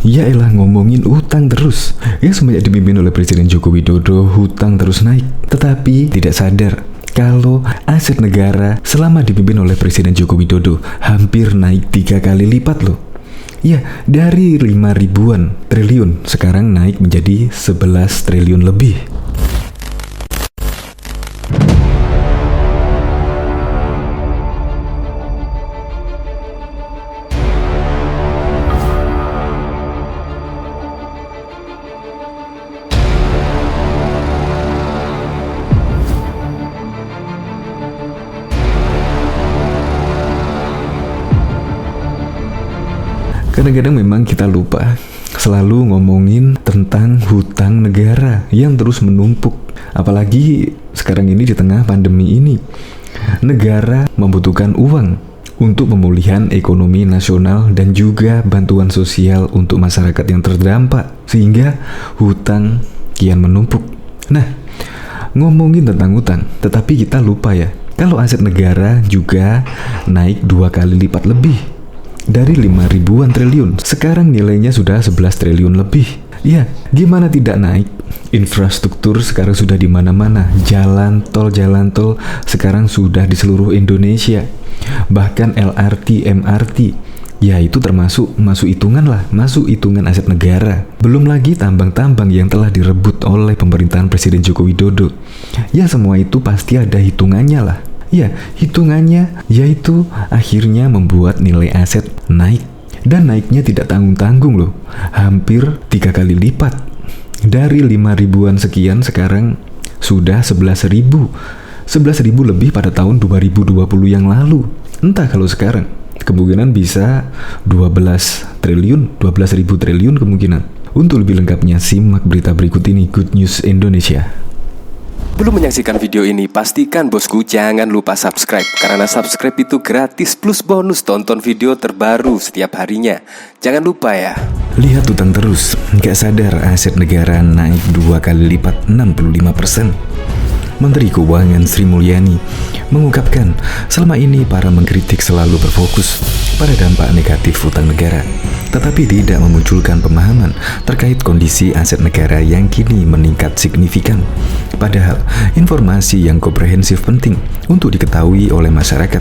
Ya elah, ngomongin utang terus. Ya semenjak dipimpin oleh Presiden Joko Widodo, hutang terus naik. Tetapi tidak sadar kalau aset negara selama dipimpin oleh Presiden Joko Widodo hampir naik 3 kali lipat loh. Ya, dari 5 ribuan triliun sekarang naik menjadi 11 triliun lebih. Kadang-kadang memang kita lupa selalu ngomongin tentang hutang negara yang terus menumpuk. Apalagi sekarang ini di tengah pandemi ini. Negara membutuhkan uang untuk pemulihan ekonomi nasional dan juga bantuan sosial untuk masyarakat yang terdampak. Sehingga hutang kian menumpuk. Nah, ngomongin tentang hutang, tetapi kita lupa ya, kalau aset negara juga naik 2 kali lipat lebih. Dari 5 ribuan triliun, sekarang nilainya sudah 11 triliun lebih. Ya, gimana tidak naik? Infrastruktur sekarang sudah di mana-mana. Jalan tol sekarang sudah di seluruh Indonesia. Bahkan LRT, MRT, ya itu termasuk masuk hitungan aset negara. Belum lagi tambang-tambang yang telah direbut oleh pemerintahan Presiden Joko Widodo. Ya semua itu pasti ada hitungannya lah. Ya, hitungannya yaitu akhirnya membuat nilai aset naik. Dan naiknya tidak tanggung-tanggung loh. Hampir 3 kali lipat. Dari 5 ribuan sekian sekarang sudah 11 ribu. 11 ribu lebih pada tahun 2020 yang lalu. Entah kalau sekarang kemungkinan bisa 12 ribu triliun kemungkinan. Untuk lebih lengkapnya simak berita berikut ini, Good News Indonesia. Belum menyaksikan video ini, pastikan bosku jangan lupa subscribe. Karena subscribe itu gratis plus bonus tonton video terbaru setiap harinya. Jangan lupa ya. Lihat utang terus, gak sadar aset negara naik 2 kali lipat 65%. Menteri Keuangan Sri Mulyani mengungkapkan selama ini para mengkritik selalu berfokus pada dampak negatif hutang negara, tetapi tidak memunculkan pemahaman terkait kondisi aset negara yang kini meningkat signifikan. Padahal informasi yang komprehensif penting untuk diketahui oleh masyarakat.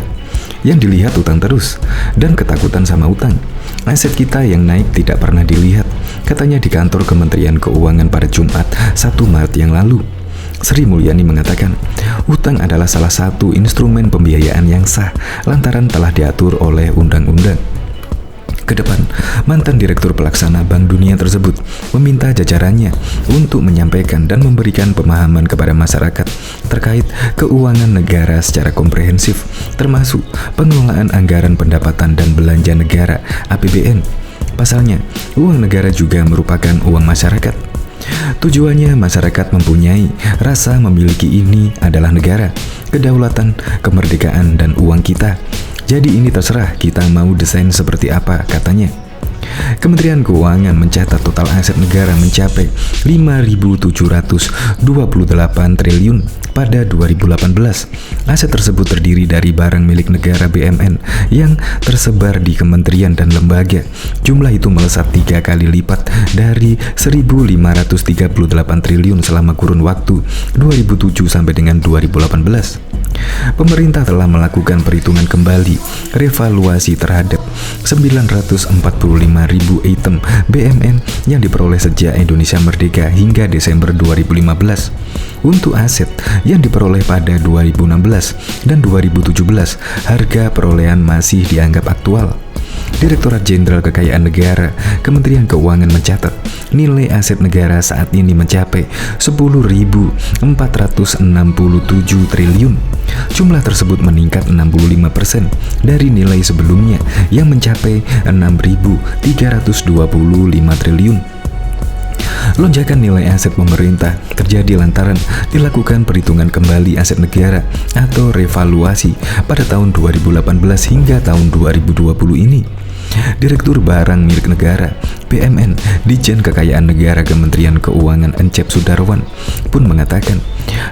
Yang dilihat utang terus dan ketakutan sama utang. Aset kita yang naik tidak pernah dilihat, katanya di kantor Kementerian Keuangan pada Jumat 1 Maret yang lalu. Sri Mulyani mengatakan, utang adalah salah satu instrumen pembiayaan yang sah lantaran telah diatur oleh undang-undang. Kedepan, mantan Direktur Pelaksana Bank Dunia tersebut meminta jajarannya untuk menyampaikan dan memberikan pemahaman kepada masyarakat terkait keuangan negara secara komprehensif, termasuk pengelolaan anggaran pendapatan dan belanja negara (APBN). Pasalnya, uang negara juga merupakan uang masyarakat. Tujuannya masyarakat mempunyai rasa memiliki ini adalah negara, kedaulatan, kemerdekaan, dan uang kita. Jadi ini terserah kita mau desain seperti apa, katanya. Kementerian Keuangan mencatat total aset negara mencapai 5.728 triliun pada 2018. Aset tersebut terdiri dari barang milik negara BUMN yang tersebar di kementerian dan lembaga. Jumlah itu melesat 3 kali lipat dari 1.538 triliun selama kurun waktu 2007 sampai dengan 2018. Pemerintah telah melakukan perhitungan kembali revaluasi terhadap 945.000 item BUMN yang diperoleh sejak Indonesia merdeka hingga Desember 2015. Untuk aset yang diperoleh pada 2016 dan 2017, harga perolehan masih dianggap aktual. Direktorat Jenderal Kekayaan Negara, Kementerian Keuangan mencatat nilai aset negara saat ini mencapai 10.467 triliun. Jumlah tersebut meningkat 65% dari nilai sebelumnya yang mencapai 6.325 triliun. Lonjakan nilai aset pemerintah terjadi lantaran dilakukan perhitungan kembali aset negara atau revaluasi pada tahun 2018 hingga tahun 2020 ini. Direktur Barang Milik Negara BMN Ditjen Kekayaan Negara Kementerian Keuangan Encep Sudarwan pun mengatakan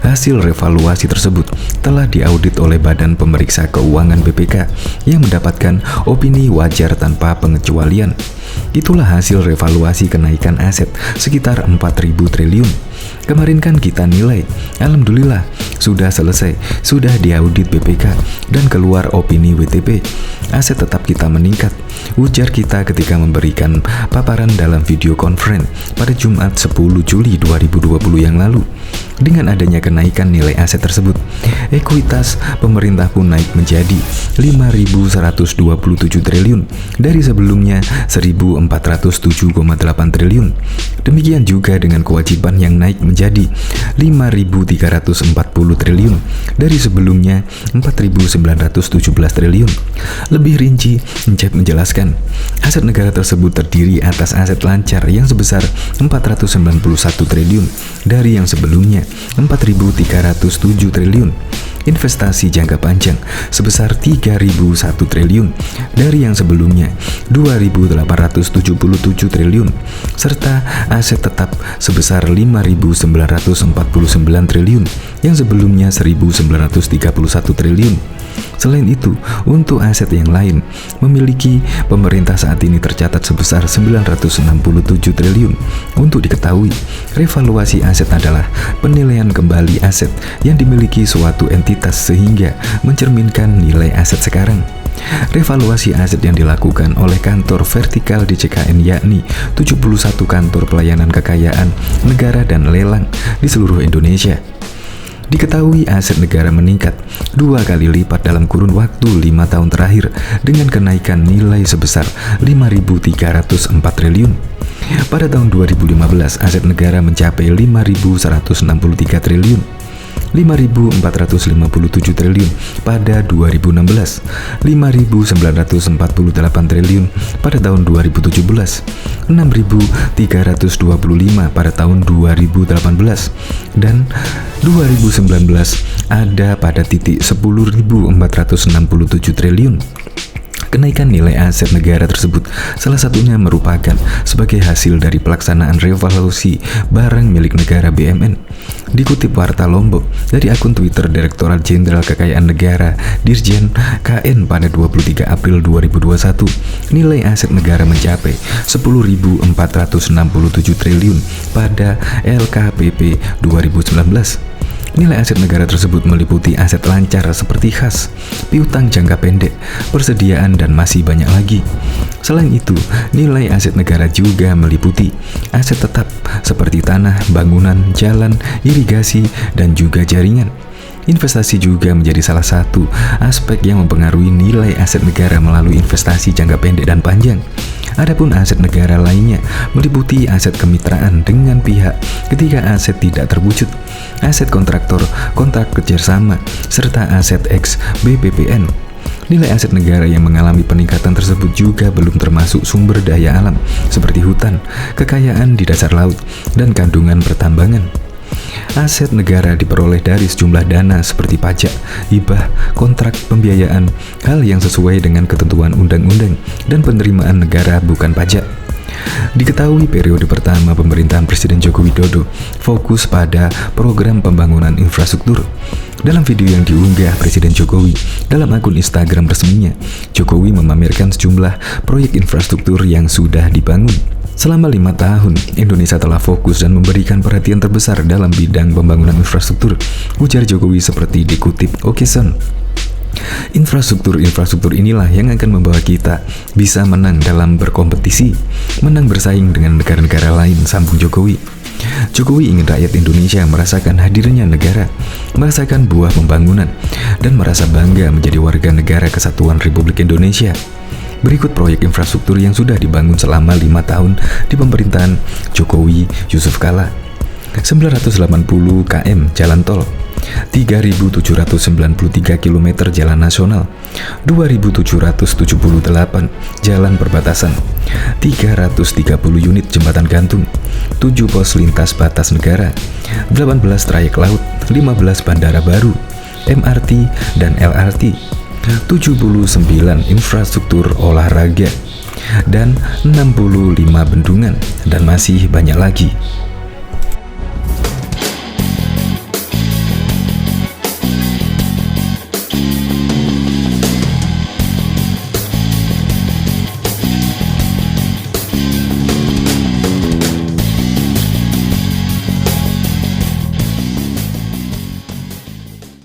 hasil revaluasi tersebut telah diaudit oleh Badan Pemeriksa Keuangan BPK yang mendapatkan opini wajar tanpa pengecualian. Itulah hasil revaluasi kenaikan aset sekitar 4.000 triliun. Kemarin kan kita nilai, alhamdulillah sudah selesai, sudah diaudit BPK dan keluar opini WTP. Aset tetap kita meningkat, ujar kita ketika memberikan paparan dalam video conference pada Jumat 10 Juli 2020 yang lalu. Dengan adanya kenaikan nilai aset tersebut, ekuitas pemerintah pun naik menjadi 5.127 triliun dari sebelumnya 1.407,8 triliun. Demikian juga dengan kewajiban yang naik menjadi 5.340 triliun dari sebelumnya 4.917 triliun. Lebih rinci, Encep menjelaskan, aset negara tersebut terdiri atas aset lancar yang sebesar 491 triliun dari yang sebelumnya 4.307 triliun, investasi jangka panjang sebesar 3.001 triliun dari yang sebelumnya 2.877 triliun, serta aset tetap sebesar 5.949 triliun yang sebelumnya 1.931 triliun. Selain itu, untuk aset yang lain, memiliki pemerintah saat ini tercatat sebesar 967 triliun. Untuk diketahui, revaluasi aset adalah penilaian kembali aset yang dimiliki suatu entitas sehingga mencerminkan nilai aset sekarang. Revaluasi aset yang dilakukan oleh kantor vertikal DCKN yakni 71 kantor pelayanan kekayaan negara dan lelang di seluruh Indonesia. Diketahui aset negara meningkat 2 kali lipat dalam kurun waktu 5 tahun terakhir dengan kenaikan nilai sebesar 5.304 triliun. Pada tahun 2015, aset negara mencapai 5.163 triliun. 5.457 triliun pada 2016, 5.948 triliun pada tahun 2017, 6.325 pada tahun 2018, dan 2019 ada pada titik 10.467 triliun. Kenaikan nilai aset negara tersebut salah satunya merupakan sebagai hasil dari pelaksanaan revaluasi barang milik negara BMN. Dikutip Warta Lombok dari akun Twitter Direktorat Jenderal Kekayaan Negara Dirjen KN pada 23 April 2021, nilai aset negara mencapai 10.467 triliun pada LKPP 2019. Nilai aset negara tersebut meliputi aset lancar seperti khas, piutang jangka pendek, persediaan, dan masih banyak lagi. Selain itu, nilai aset negara juga meliputi aset tetap seperti tanah, bangunan, jalan, irigasi, dan juga jaringan. Investasi juga menjadi salah satu aspek yang mempengaruhi nilai aset negara melalui investasi jangka pendek dan panjang. Adapun aset negara lainnya meliputi aset kemitraan dengan pihak ketika aset tidak terwujud, aset kontraktor, kontrak kerjasama, serta aset ex BPPN. Nilai aset negara yang mengalami peningkatan tersebut juga belum termasuk sumber daya alam seperti hutan, kekayaan di dasar laut, dan kandungan pertambangan. Aset negara diperoleh dari sejumlah dana seperti pajak, hibah, kontrak pembiayaan, hal yang sesuai dengan ketentuan undang-undang, dan penerimaan negara bukan pajak. Diketahui periode pertama pemerintahan Presiden Joko Widodo fokus pada program pembangunan infrastruktur. Dalam video yang diunggah Presiden Jokowi dalam akun Instagram resminya, Jokowi memamerkan sejumlah proyek infrastruktur yang sudah dibangun. Selama 5 tahun, Indonesia telah fokus dan memberikan perhatian terbesar dalam bidang pembangunan infrastruktur, ujar Jokowi seperti dikutip Okeson. Infrastruktur inilah yang akan membawa kita bisa menang dalam berkompetisi, menang bersaing dengan negara-negara lain, sambung Jokowi. Jokowi ingin rakyat Indonesia merasakan hadirnya negara, merasakan buah pembangunan, dan merasa bangga menjadi warga negara Kesatuan Republik Indonesia. Berikut proyek infrastruktur yang sudah dibangun selama 5 tahun di pemerintahan Jokowi Yusuf Kala. 980 km jalan tol, 3.793 km jalan nasional, 2.778 jalan perbatasan, 330 unit jembatan gantung, 7 pos lintas batas negara, 18 trayek laut, 15 bandara baru, MRT dan LRT, 79 infrastruktur olahraga, dan 65 bendungan, dan masih banyak lagi.